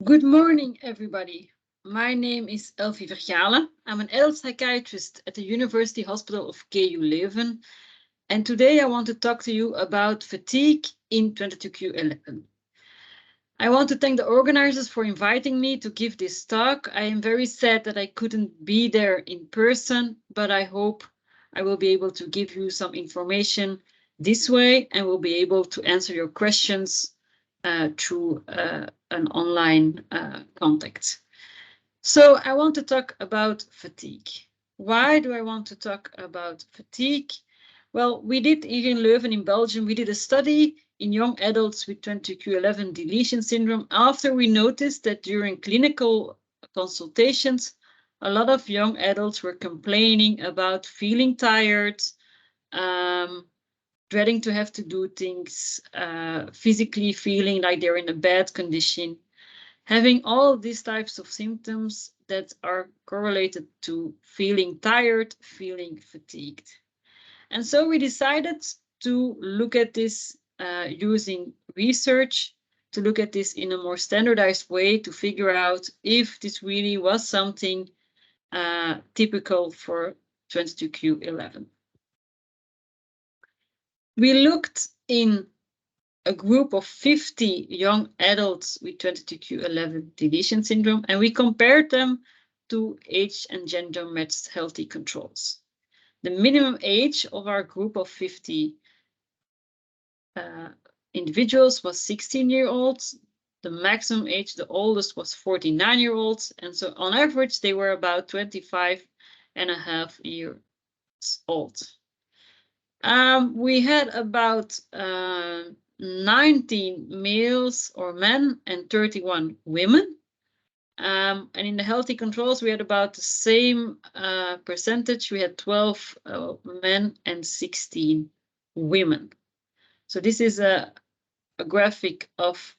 Good morning, everybody. My name is Elfie Vergaelen. I'm an adult psychiatrist at the University Hospital of KU Leuven. And today I want to talk to you about fatigue in 22Q11. I want to thank the organizers for inviting me to give this talk. I am very sad that I couldn't be there in person, but I hope I will be able to give you some information this way and will be able to answer your questions through an online contact. So I want to talk about fatigue. Why do I want to talk about fatigue? Well, we did here in Leuven in Belgium, we did a study in young adults with 22q11 deletion syndrome after we noticed that during clinical consultations, a lot of young adults were complaining about feeling tired, dreading to have to do things, physically feeling like they're in a bad condition, having all these types of symptoms that are correlated to feeling tired, feeling fatigued. And so we decided to look at this using research, to look at this in a more standardized way to figure out if this really was something typical for 22q11. We looked in a group of 50 young adults with 22q11 deletion syndrome, and we compared them to age and gender matched healthy controls. The minimum age of our group of 50 individuals was 16-year-olds. The maximum age, the oldest, was 49-year-olds. And so on average, they were about 25.5 years old. We had about 19 males or men and 31 women. And in the healthy controls, we had about the same percentage. We had 12 men and 16 women. So this is a graphic of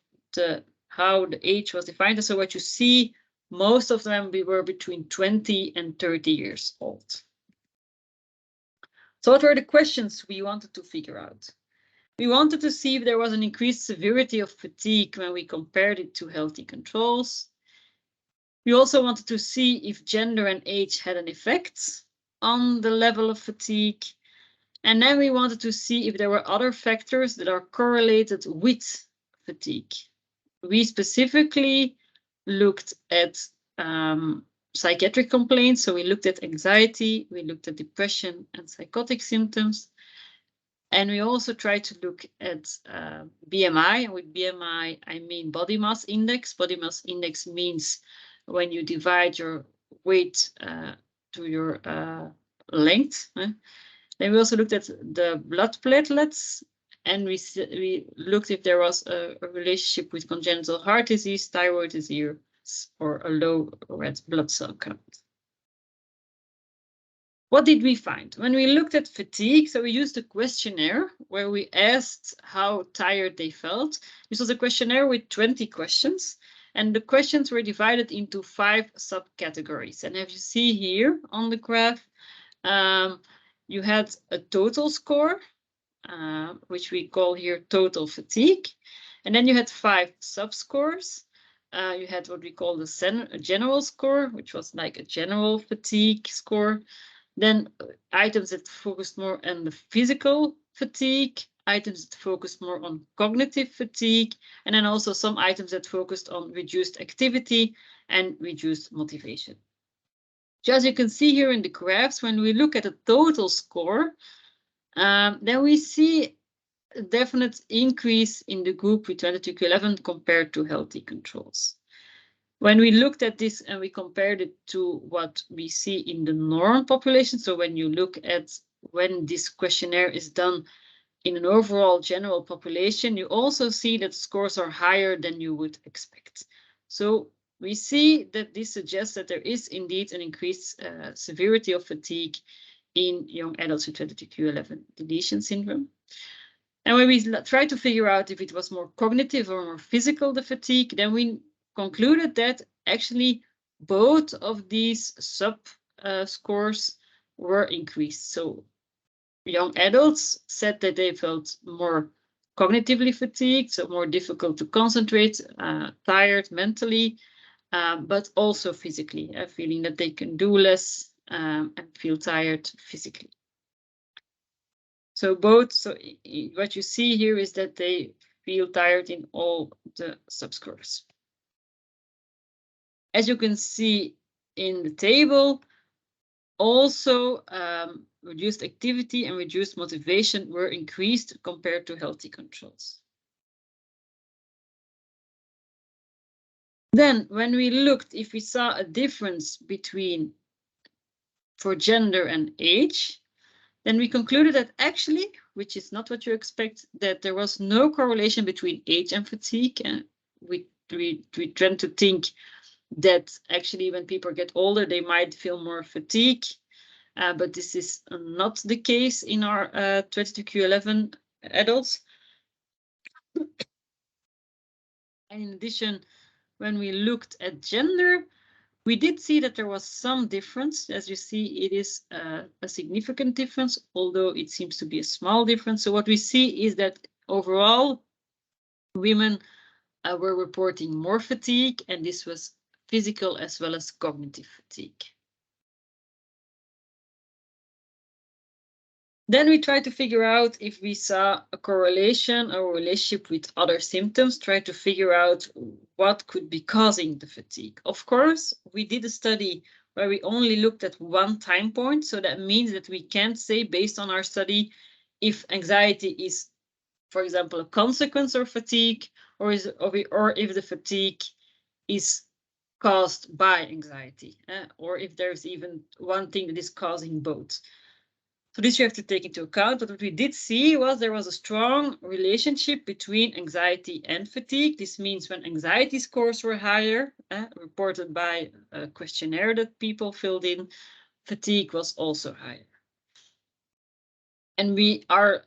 how the age was defined. So what you see, most of them we were between 20 and 30 years old. So what were the questions we wanted to figure out? We wanted to see if there was an increased severity of fatigue when we compared it to healthy controls. We also wanted to see if gender and age had an effect on the level of fatigue. And then we wanted to see if there were other factors that are correlated with fatigue. We specifically looked at psychiatric complaints. So we looked at anxiety, we looked at depression and psychotic symptoms. And we also tried to look at BMI. And with BMI, I mean body mass index. Body mass index means when you divide your weight to your length. Then we also looked at the blood platelets, and we looked if there was a relationship with congenital heart disease, thyroid disease, or a low red blood cell count. What did we find? When we looked at fatigue, so we used a questionnaire where we asked how tired they felt. This was a questionnaire with 20 questions, and the questions were divided into 5 subcategories. And as you see here on the graph, you had a total score, which we call here total fatigue. And then you had 5 subscores. You had what we call the general score, which was like a general fatigue score. Then items that focused more on the physical fatigue, items that focused more on cognitive fatigue, and then also some items that focused on reduced activity and reduced motivation. So as you can see here in the graphs, when we look at a total score, then we see a definite increase in the group with 22q11 compared to healthy controls. When we looked at this and we compared it to what we see in the norm population, so when you look at when this questionnaire is done in an overall general population, you also see that scores are higher than you would expect. So we see that this suggests that there is indeed an increased severity of fatigue in young adults with 22q11 deletion syndrome. And when we try to figure out if it was more cognitive or more physical, the fatigue, then we concluded that actually both of these scores were increased. So young adults said that they felt more cognitively fatigued, so more difficult to concentrate, tired mentally, but also physically, feeling that they can do less and feel tired physically. So both, so what you see here is that they feel tired in all the subscores. As you can see in the table, also reduced activity and reduced motivation were increased compared to healthy controls. Then when we looked if we saw a difference between for gender and age, then we concluded that actually, which is not what you expect, that there was no correlation between age and fatigue. And we tend to think that actually when people get older, they might feel more fatigue. But this is not the case in our 22q11 adults. And in addition, when we looked at gender, we did see that there was some difference. As you see, it is a significant difference, although it seems to be a small difference. So what we see is that overall, women were reporting more fatigue, and this was physical as well as cognitive fatigue. Then we tried to figure out if we saw a correlation or relationship with other symptoms, try to figure out what could be causing the fatigue. Of course, we did a study where we only looked at one time point. So that means that we can't say based on our study if anxiety is, for example, a consequence of fatigue, or if the fatigue is caused by anxiety, or if there's even one thing that is causing both. So this you have to take into account. But what we did see was there was a strong relationship between anxiety and fatigue. This means when anxiety scores were higher, reported by a questionnaire that people filled in, fatigue was also higher. And our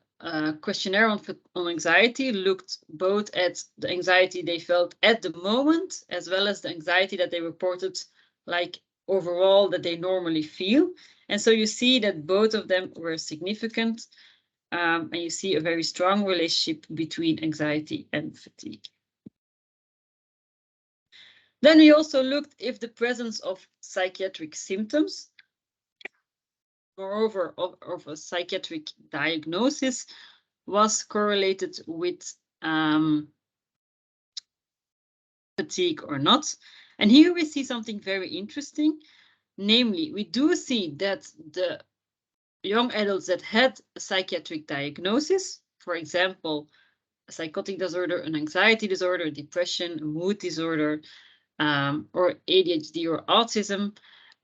questionnaire on anxiety looked both at the anxiety they felt at the moment, as well as the anxiety that they reported, like overall, that they normally feel. And so you see that both of them were significant, and you see a very strong relationship between anxiety and fatigue. Then we also looked if the presence of psychiatric symptoms, moreover of a psychiatric diagnosis, was correlated with fatigue or not. And here we see something very interesting. Namely, we do see that the young adults that had a psychiatric diagnosis, for example, a psychotic disorder, an anxiety disorder, depression, a mood disorder, or ADHD or autism,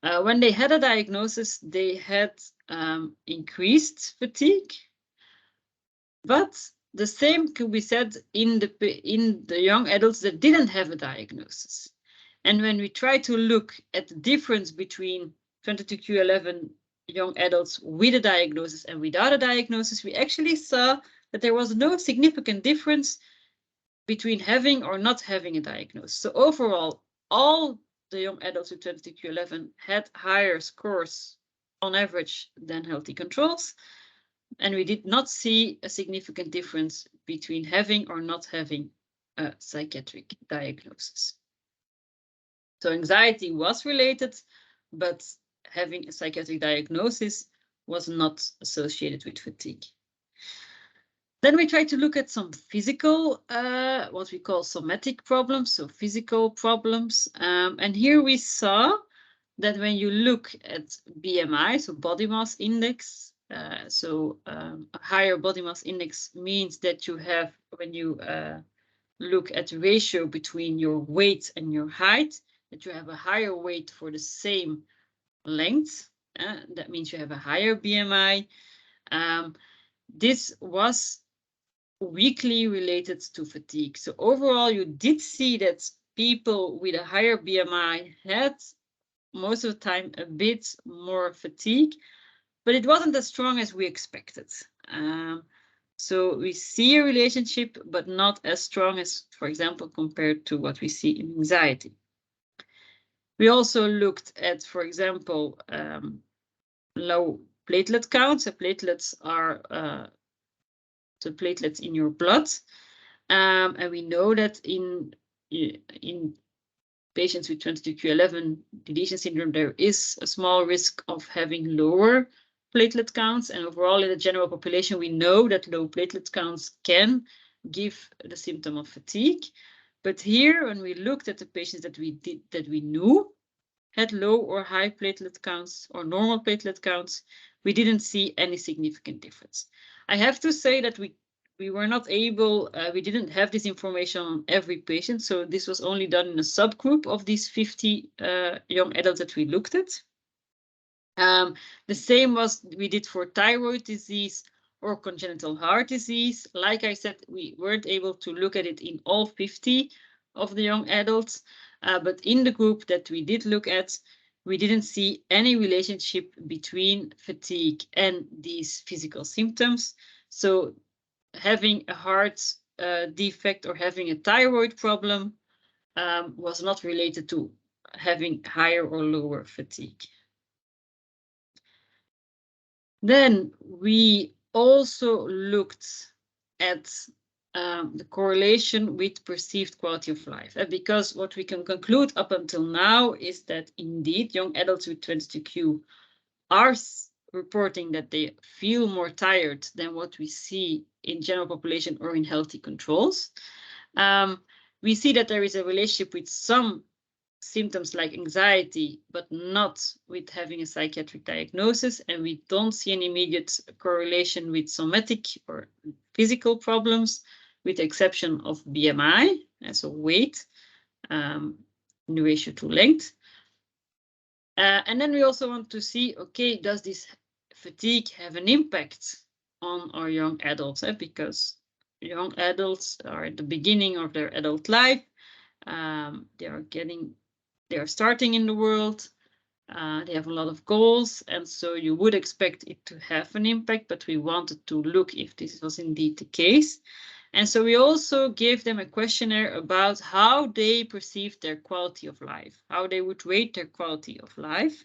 when they had a diagnosis, they had increased fatigue. But the same could be said in the young adults that didn't have a diagnosis. And when we try to look at the difference between 22q11 young adults with a diagnosis and without a diagnosis, we actually saw that there was no significant difference between having or not having a diagnosis. So overall, all the young adults with 22q11 had higher scores on average than healthy controls. And we did not see a significant difference between having or not having a psychiatric diagnosis. So anxiety was related, but having a psychiatric diagnosis was not associated with fatigue. Then we try to look at some physical, what we call somatic problems, so physical problems. And here we saw that when you look at BMI, so body mass index, a higher body mass index means that you have, when you look at the ratio between your weight and your height, that you have a higher weight for the same length. That means you have a higher BMI. This was weakly related to fatigue. So overall, you did see that people with a higher BMI had most of the time a bit more fatigue, but it wasn't as strong as we expected. So we see a relationship, but not as strong as, for example, compared to what we see in anxiety. We also looked at, for example, low platelet counts. So platelets are the platelets in your blood. And we know that in patients with 22q11 deletion syndrome, there is a small risk of having lower platelet counts. And overall, in the general population, we know that low platelet counts can give the symptom of fatigue. But here, when we looked at the patients that we knew had low or high platelet counts or normal platelet counts, we didn't see any significant difference. I have to say that we were not able, we didn't have this information on every patient. So this was only done in a subgroup of these 50 young adults that we looked at. The same was we did for thyroid disease or congenital heart disease. Like I said, we weren't able to look at it in all 50 of the young adults, but in the group that we did look at, we didn't see any relationship between fatigue and these physical symptoms. So having a heart defect or having a thyroid problem was not related to having higher or lower fatigue. Then we also looked at the correlation with perceived quality of life, because what we can conclude up until now is that indeed young adults with 22q are reporting that they feel more tired than what we see in general population or in healthy controls. We see that there is a relationship with some symptoms like anxiety, but not with having a psychiatric diagnosis. And we don't see an immediate correlation with somatic or physical problems, with the exception of BMI, and so weight, in the ratio to length. And then we also want to see, okay, does this fatigue have an impact on our young adults? Because young adults are at the beginning of their adult life. They are starting in the world. They have a lot of goals, and so you would expect it to have an impact, but we wanted to look if this was indeed the case. And so we also gave them a questionnaire about how they perceived their quality of life, how they would rate their quality of life.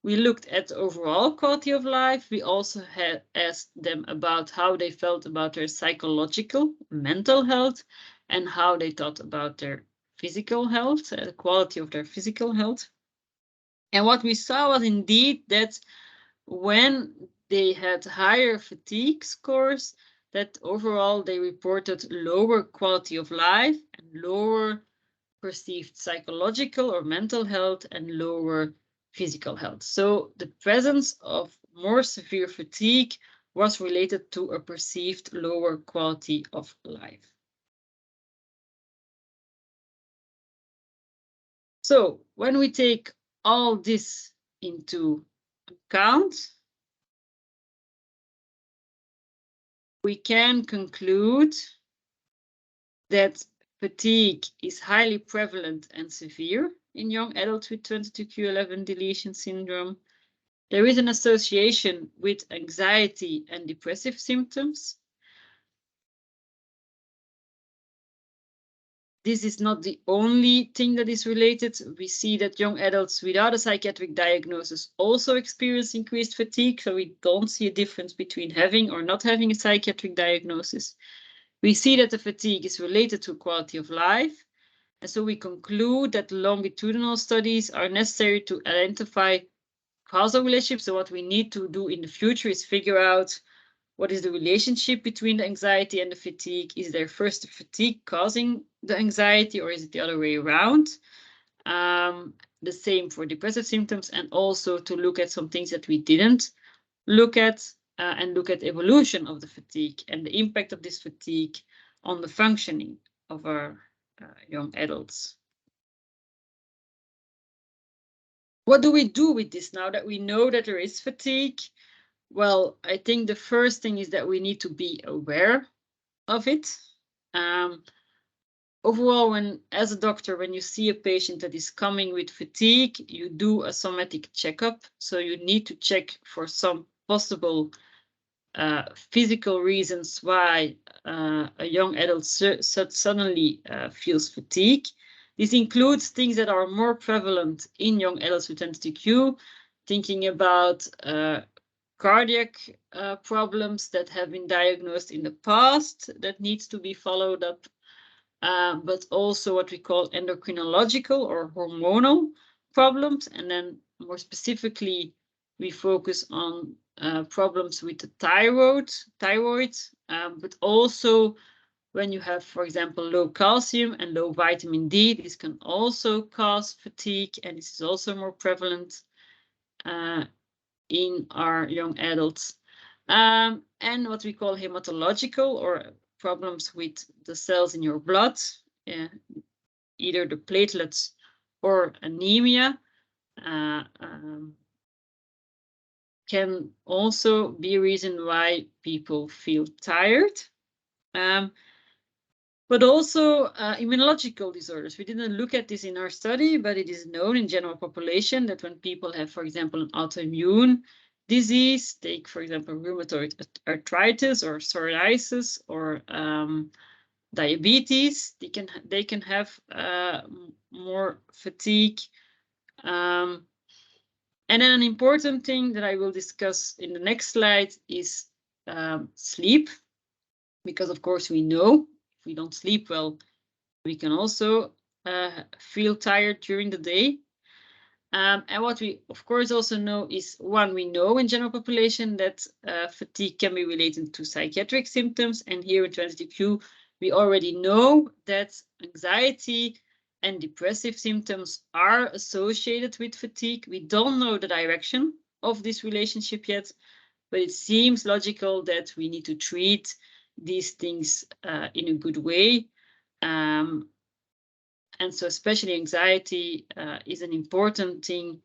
We looked at overall quality of life. We also had asked them about how they felt about their psychological, mental health, and how they thought about their physical health, the quality of their physical health. And what we saw was indeed that when they had higher fatigue scores, that overall they reported lower quality of life and lower perceived psychological or mental health and lower physical health. So the presence of more severe fatigue was related to a perceived lower quality of life. So when we take all this into account, we can conclude that fatigue is highly prevalent and severe in young adults with 22q11 deletion syndrome. There is an association with anxiety and depressive symptoms. This is not the only thing that is related. We see that young adults without a psychiatric diagnosis also experience increased fatigue, so we don't see a difference between having or not having a psychiatric diagnosis. We see that the fatigue is related to quality of life, and so we conclude that longitudinal studies are necessary to identify causal relationships. So what we need to do in the future is figure out what is the relationship between the anxiety and the fatigue. Is there first the fatigue causing the anxiety, or is it the other way around? The same for depressive symptoms, and also to look at some things that we didn't look at, and look at evolution of the fatigue and the impact of this fatigue on the functioning of our young adults. What do we do with this now that we know that there is fatigue? Well, I think the first thing is that we need to be aware of it. Overall, as a doctor, when you see a patient that is coming with fatigue, you do a somatic checkup. So you need to check for some possible physical reasons why a young adult suddenly feels fatigue. This includes things that are more prevalent in young adults with 22q, thinking about cardiac problems that have been diagnosed in the past that needs to be followed up, but also what we call endocrinological or hormonal problems. And then more specifically, we focus on problems with the thyroid, but also when you have, for example, low calcium and low vitamin D, this can also cause fatigue, and this is also more prevalent in our young adults. And what we call hematological or problems with the cells in your blood, either the platelets or anemia, can also be a reason why people feel tired. But also immunological disorders. We didn't look at this in our study, but it is known in general population that when people have, for example, an autoimmune disease, take, for example, rheumatoid arthritis or psoriasis or diabetes, they can have more fatigue. And then an important thing that I will discuss in the next slide is sleep, because of course we know if we don't sleep well, we can also feel tired during the day. And what we, of course, also know is, one, we know in general population that fatigue can be related to psychiatric symptoms. And here in 22q, we already know that anxiety and depressive symptoms are associated with fatigue. We don't know the direction of this relationship yet, but it seems logical that we need to treat these things in a good way. And so especially anxiety is an important thing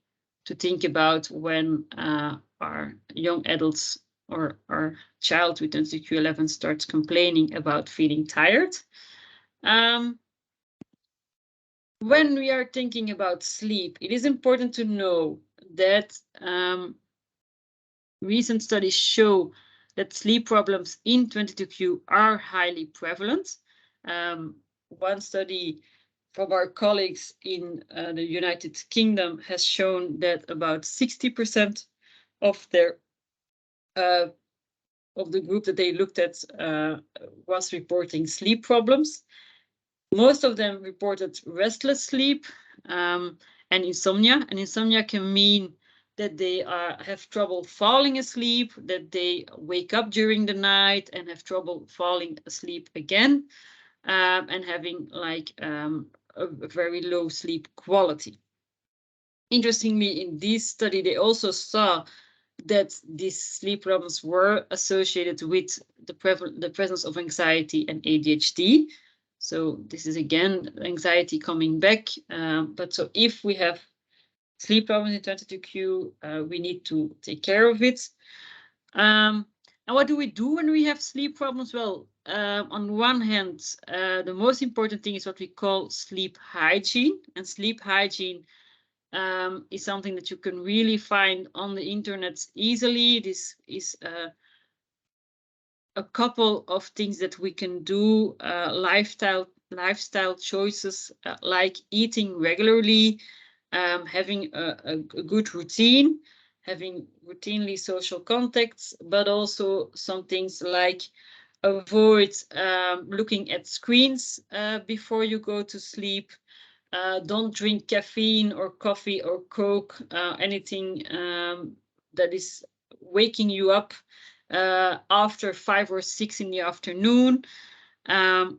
to think about when our young adults or our child with NCQ11 starts complaining about feeling tired. When we are thinking about sleep, it is important to know that recent studies show that sleep problems in 22q are highly prevalent. One study from our colleagues in the United Kingdom has shown that about 60% of their of the group that they looked at was reporting sleep problems. Most of them reported restless sleep and insomnia. And insomnia can mean that they have trouble falling asleep, that they wake up during the night and have trouble falling asleep again, and having like a very low sleep quality. Interestingly, in this study, they also saw that these sleep problems were associated with the presence of anxiety and ADHD. So this is again anxiety coming back. But so if we have sleep problems in 22q, we need to take care of it. And what do we do when we have sleep problems? Well, on one hand, the most important thing is what we call sleep hygiene. And sleep hygiene is something that you can really find on the internet easily. This is a couple of things that we can do, lifestyle choices like eating regularly, having a good routine, having routinely social contacts, but also some things like avoid looking at screens before you go to sleep. Don't drink caffeine or coffee or Coke, anything that is waking you up after 5 or 6 in the afternoon.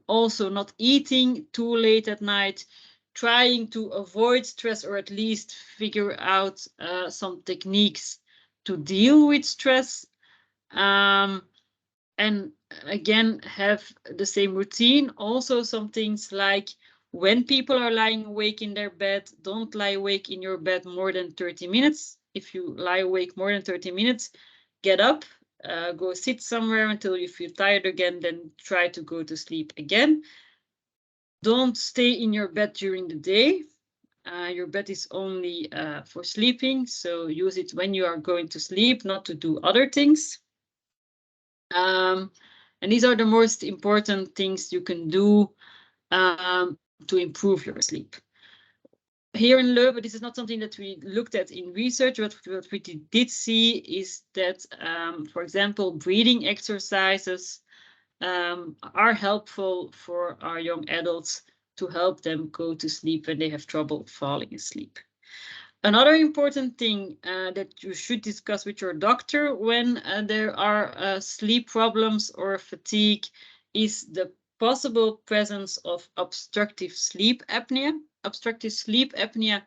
Also not eating too late at night, trying to avoid stress or at least figure out some techniques to deal with stress. And again, have the same routine. Also some things like when people are lying awake in their bed, don't lie awake in your bed more than 30 minutes. If you lie awake more than 30 minutes, get up, go sit somewhere until you feel tired again, then try to go to sleep again. Don't stay in your bed during the day. Your bed is only for sleeping, so use it when you are going to sleep, not to do other things. And these are the most important things you can do to improve your sleep. here in Lueven, this is not something that we looked at in research, but what we did see is that, for example, breathing exercises are helpful for our young adults to help them go to sleep when they have trouble falling asleep. Another important thing that you should discuss with your doctor when there are sleep problems or fatigue is the possible presence of obstructive sleep apnea. Obstructive sleep apnea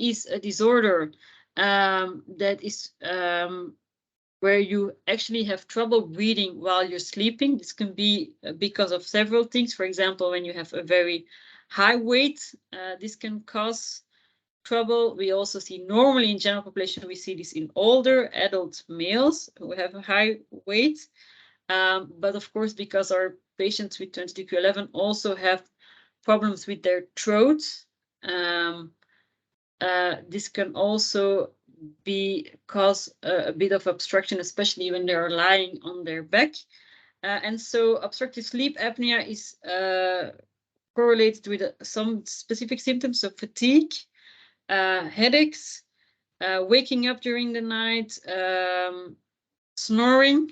is a disorder that is where you actually have trouble breathing while you're sleeping. This can be because of several things. For example, when you have a very high weight, this can cause trouble. We also see normally in general population, we see this in older adult males who have a high weight. But of course, because our patients with 22q11 also have problems with their throat, this can also cause a bit of obstruction, especially when they are lying on their back. And so obstructive sleep apnea is correlated with some specific symptoms of fatigue, headaches, waking up during the night, snoring.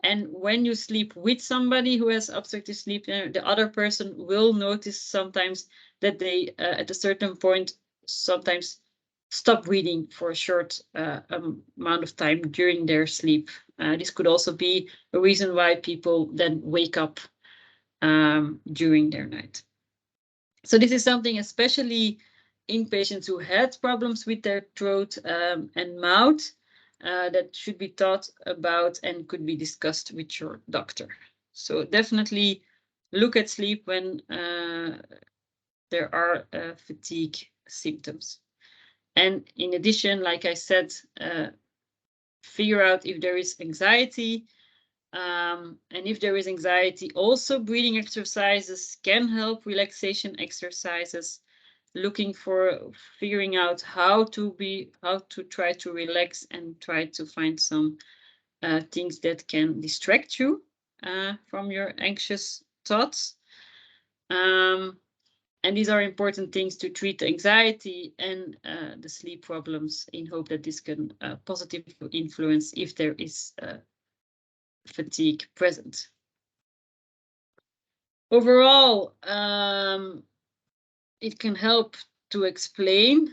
And when you sleep with somebody who has obstructive sleep, the other person will notice sometimes that they, at a certain point, sometimes stop breathing for a short amount of time during their sleep. This could also be a reason why people then wake up during their night. So this is something especially in patients who had problems with their throat and mouth that should be thought about and could be discussed with your doctor. So definitely look at sleep when there are fatigue symptoms. And in addition, like I said, figure out if there is anxiety. And if there is anxiety, also breathing exercises can help, relaxation exercises, figuring out how to try to relax and try to find some things that can distract you from your anxious thoughts. And these are important things to treat the anxiety and the sleep problems in hope that this can positively influence if there is fatigue present. Overall, it can help to explain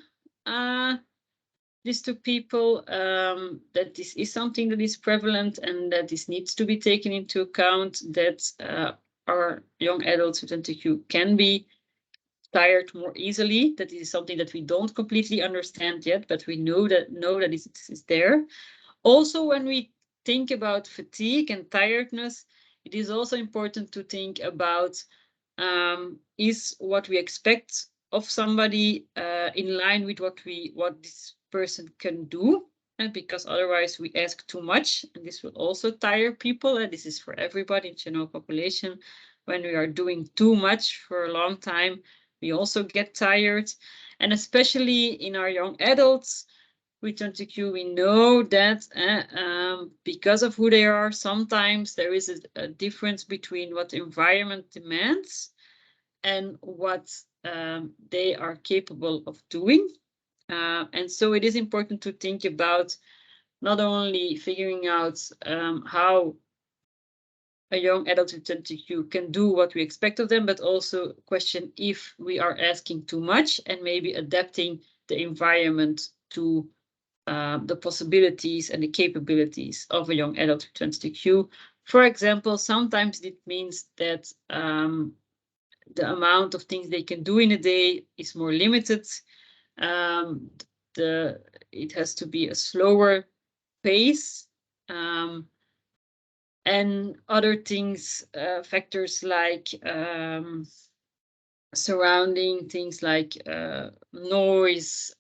this to people, that this is something that is prevalent and that this needs to be taken into account, that our young adults with NTQ can be tired more easily, that this is something that we don't completely understand yet, but we know that this is there. Also, when we think about fatigue and tiredness, it is also important to think about is what we expect of somebody in line with what this person can do, and because otherwise we ask too much, and this will also tire people. And this is for everybody in general population. When we are doing too much for a long time, we also get tired, and especially in our young adults with 20Q, we know that because of who they are, sometimes there is a difference between what the environment demands and what they are capable of doing. And so it is important to think about not only figuring out how a young adult with 20Q can do what we expect of them, but also question if we are asking too much and maybe adapting the environment to the possibilities and the capabilities of a young adult with 20Q. For example, sometimes it means that the amount of things they can do in a day is more limited. It has to be a slower pace. And other things, factors like surrounding things like noise,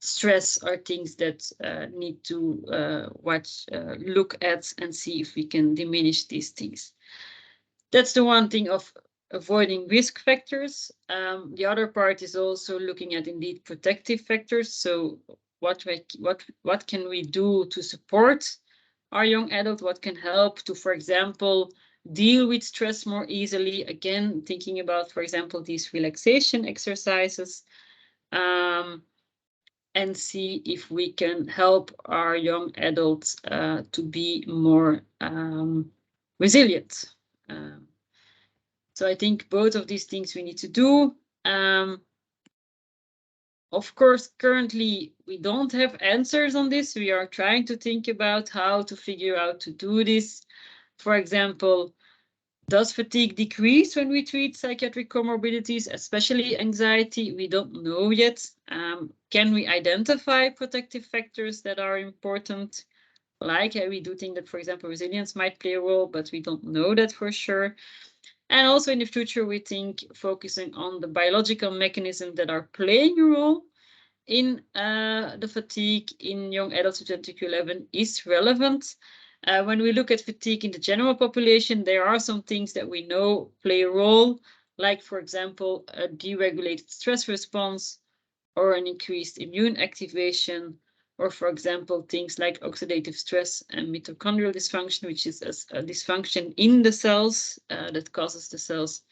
stress are things that need to look at and see if we can diminish these things. That's the one thing of avoiding risk factors. The other part is also looking at indeed protective factors. So what can we do to support our young adult? What can help to, for example, deal with stress more easily. Again, thinking about, for example, these relaxation exercises, and see if we can help our young adults to be more resilient. So I think both of these things we need to do. Of course, currently we don't have answers on this. We are trying to think about how to figure out to do this. For example, does fatigue decrease when we treat psychiatric comorbidities, especially anxiety? We don't know yet. Can we identify protective factors that are important? Like we do think that, for example, resilience might play a role, but we don't know that for sure. And also in the future, we think focusing on the biological mechanisms that are playing a role in the fatigue in young adults with ventricular is relevant. When we look at fatigue in the general population, there are some things that we know play a role, like, for example, a deregulated stress response or an increased immune activation, or, for example, things like oxidative stress and mitochondrial dysfunction, which is a dysfunction in the cells that causes the cells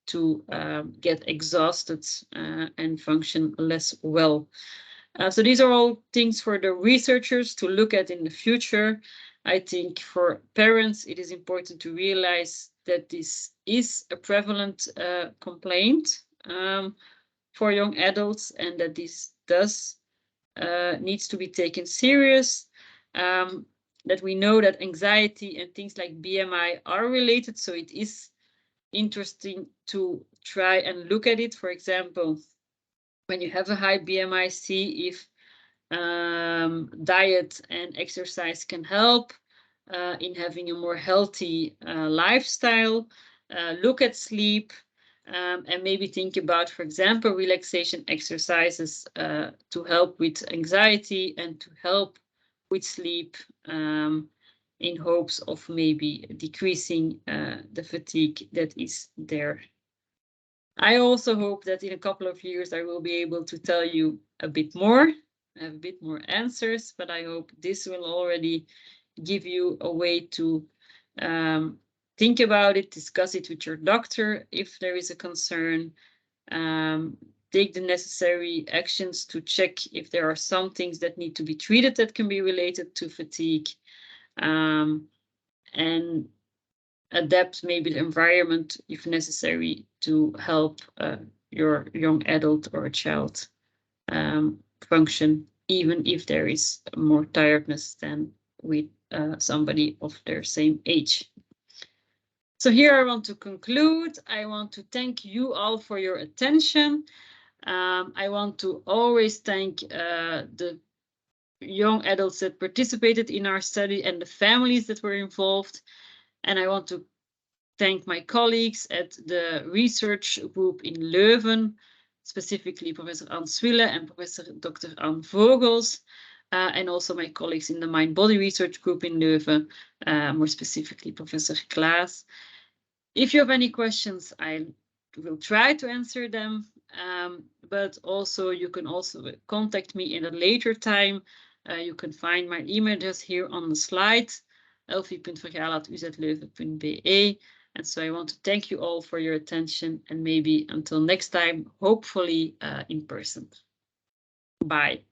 to get exhausted and function less well. So these are all things for the researchers to look at in the future. I think for parents, it is important to realize that this is a prevalent complaint for young adults, and that this needs to be taken serious. That we know that anxiety and things like BMI are related, so it is interesting to try and look at it. For example, when you have a high BMI, see if diet and exercise can help in having a more healthy lifestyle. Look at sleep, and maybe think about, for example, relaxation exercises to help with anxiety and to help with sleep, in hopes of maybe decreasing the fatigue that is there. I also hope that in a couple of years I will be able to tell you a bit more, have a bit more answers, but I hope this will already give you a way to think about it, discuss it with your doctor if there is a concern, take the necessary actions to check if there are some things that need to be treated that can be related to fatigue, and adapt maybe the environment if necessary to help your young adult or a child function, even if there is more tiredness than with somebody of their same age. So here I want to conclude. I want to thank you all for your attention. I want to always thank the young adults that participated in our study and the families that were involved. And I want to thank my colleagues at the research group in Leuven, specifically Professor Anne Swille and Professor Dr. Anne Vogels, and also my colleagues in the Mind-Body Research Group in Leuven, more specifically Professor Klaas. If you have any questions, I will try to answer them, but also you can also contact me in a later time. You can find my email address here on the slide, elfie.vergaelen@uzleuven.be. And so I want to thank you all for your attention, and maybe until next time, hopefully in person. Bye.